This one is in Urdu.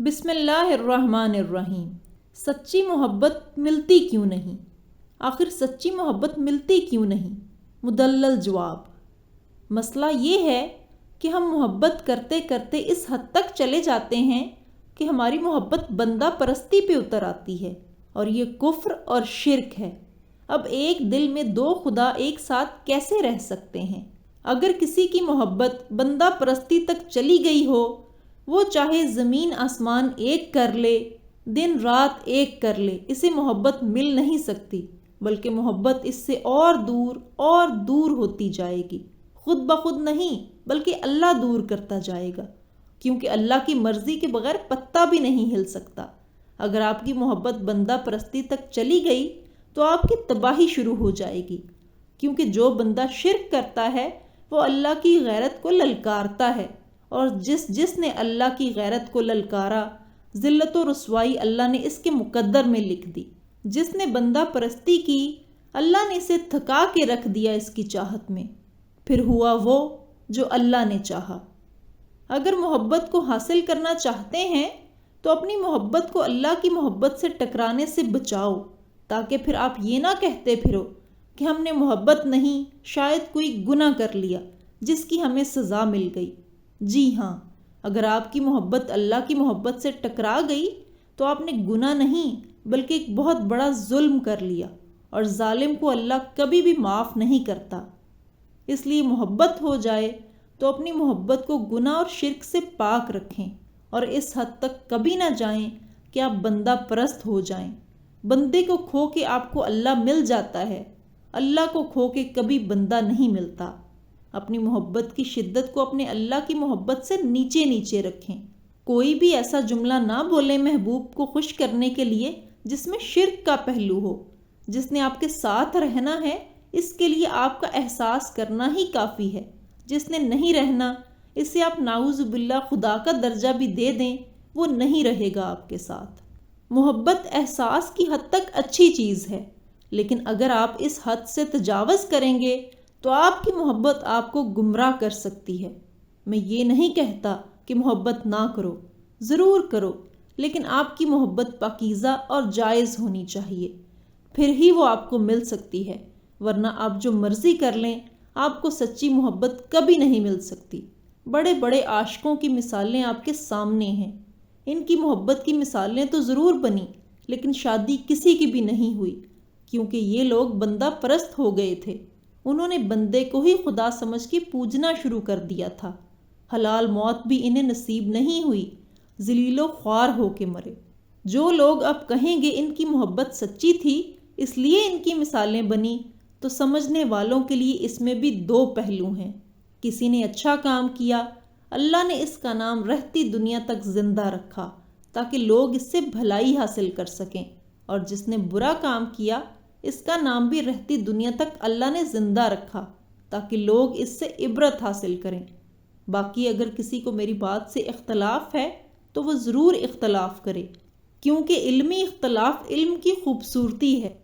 بسم اللہ الرحمن الرحیم۔ سچی محبت ملتی کیوں نہیں؟ آخر سچی محبت ملتی کیوں نہیں؟ مدلل جواب۔ مسئلہ یہ ہے کہ ہم محبت کرتے کرتے اس حد تک چلے جاتے ہیں کہ ہماری محبت بندہ پرستی پہ اتر آتی ہے، اور یہ کفر اور شرک ہے۔ اب ایک دل میں دو خدا ایک ساتھ کیسے رہ سکتے ہیں؟ اگر کسی کی محبت بندہ پرستی تک چلی گئی ہو، وہ چاہے زمین آسمان ایک کر لے، دن رات ایک کر لے، اسے محبت مل نہیں سکتی، بلکہ محبت اس سے اور دور ہوتی جائے گی۔ خود بخود نہیں، بلکہ اللہ دور کرتا جائے گا، کیونکہ اللہ کی مرضی کے بغیر پتا بھی نہیں ہل سکتا۔ اگر آپ کی محبت بندہ پرستی تک چلی گئی تو آپ کی تباہی شروع ہو جائے گی، کیونکہ جو بندہ شرک کرتا ہے وہ اللہ کی غیرت کو للکارتا ہے، اور جس نے اللہ کی غیرت کو للکارا، ذلت و رسوائی اللہ نے اس کے مقدر میں لکھ دی۔ جس نے بندہ پرستی کی، اللہ نے اسے تھکا کے رکھ دیا اس کی چاہت میں، پھر ہوا وہ جو اللہ نے چاہا۔ اگر محبت کو حاصل کرنا چاہتے ہیں تو اپنی محبت کو اللہ کی محبت سے ٹکرانے سے بچاؤ، تاکہ پھر آپ یہ نہ کہتے پھرو کہ ہم نے محبت نہیں، شاید کوئی گناہ کر لیا جس کی ہمیں سزا مل گئی۔ جی ہاں، اگر آپ کی محبت اللہ کی محبت سے ٹکرا گئی تو آپ نے گناہ نہیں بلکہ ایک بہت بڑا ظلم کر لیا، اور ظالم کو اللہ کبھی بھی معاف نہیں کرتا۔ اس لیے محبت ہو جائے تو اپنی محبت کو گناہ اور شرک سے پاک رکھیں، اور اس حد تک کبھی نہ جائیں کہ آپ بندہ پرست ہو جائیں۔ بندے کو کھو کے آپ کو اللہ مل جاتا ہے، اللہ کو کھو کے کبھی بندہ نہیں ملتا۔ اپنی محبت کی شدت کو اپنے اللہ کی محبت سے نیچے رکھیں۔ کوئی بھی ایسا جملہ نہ بولیں محبوب کو خوش کرنے کے لیے جس میں شرک کا پہلو ہو۔ جس نے آپ کے ساتھ رہنا ہے، اس کے لیے آپ کا احساس کرنا ہی کافی ہے۔ جس نے نہیں رہنا، اسے آپ نعوذ باللہ خدا کا درجہ بھی دے دیں، وہ نہیں رہے گا آپ کے ساتھ۔ محبت احساس کی حد تک اچھی چیز ہے، لیکن اگر آپ اس حد سے تجاوز کریں گے تو آپ کی محبت آپ کو گمراہ کر سکتی ہے۔ میں یہ نہیں کہتا کہ محبت نہ کرو، ضرور کرو، لیکن آپ کی محبت پاکیزہ اور جائز ہونی چاہیے، پھر ہی وہ آپ کو مل سکتی ہے، ورنہ آپ جو مرضی کر لیں، آپ کو سچی محبت کبھی نہیں مل سکتی۔ بڑے بڑے عاشقوں کی مثالیں آپ کے سامنے ہیں۔ ان کی محبت کی مثالیں تو ضرور بنی، لیکن شادی کسی کی بھی نہیں ہوئی، کیونکہ یہ لوگ بندہ پرست ہو گئے تھے۔ انہوں نے بندے کو ہی خدا سمجھ کے پوجنا شروع کر دیا تھا۔ حلال موت بھی انہیں نصیب نہیں ہوئی، ذلیل و خوار ہو کے مرے۔ جو لوگ اب کہیں گے ان کی محبت سچی تھی اس لیے ان کی مثالیں بنی، تو سمجھنے والوں کے لیے اس میں بھی دو پہلو ہیں۔ کسی نے اچھا کام کیا، اللہ نے اس کا نام رہتی دنیا تک زندہ رکھا تاکہ لوگ اس سے بھلائی حاصل کر سکیں، اور جس نے برا کام کیا، اس کا نام بھی رہتی دنیا تک اللہ نے زندہ رکھا تاکہ لوگ اس سے عبرت حاصل کریں۔ باقی اگر کسی کو میری بات سے اختلاف ہے تو وہ ضرور اختلاف کرے، کیونکہ علمی اختلاف علم کی خوبصورتی ہے۔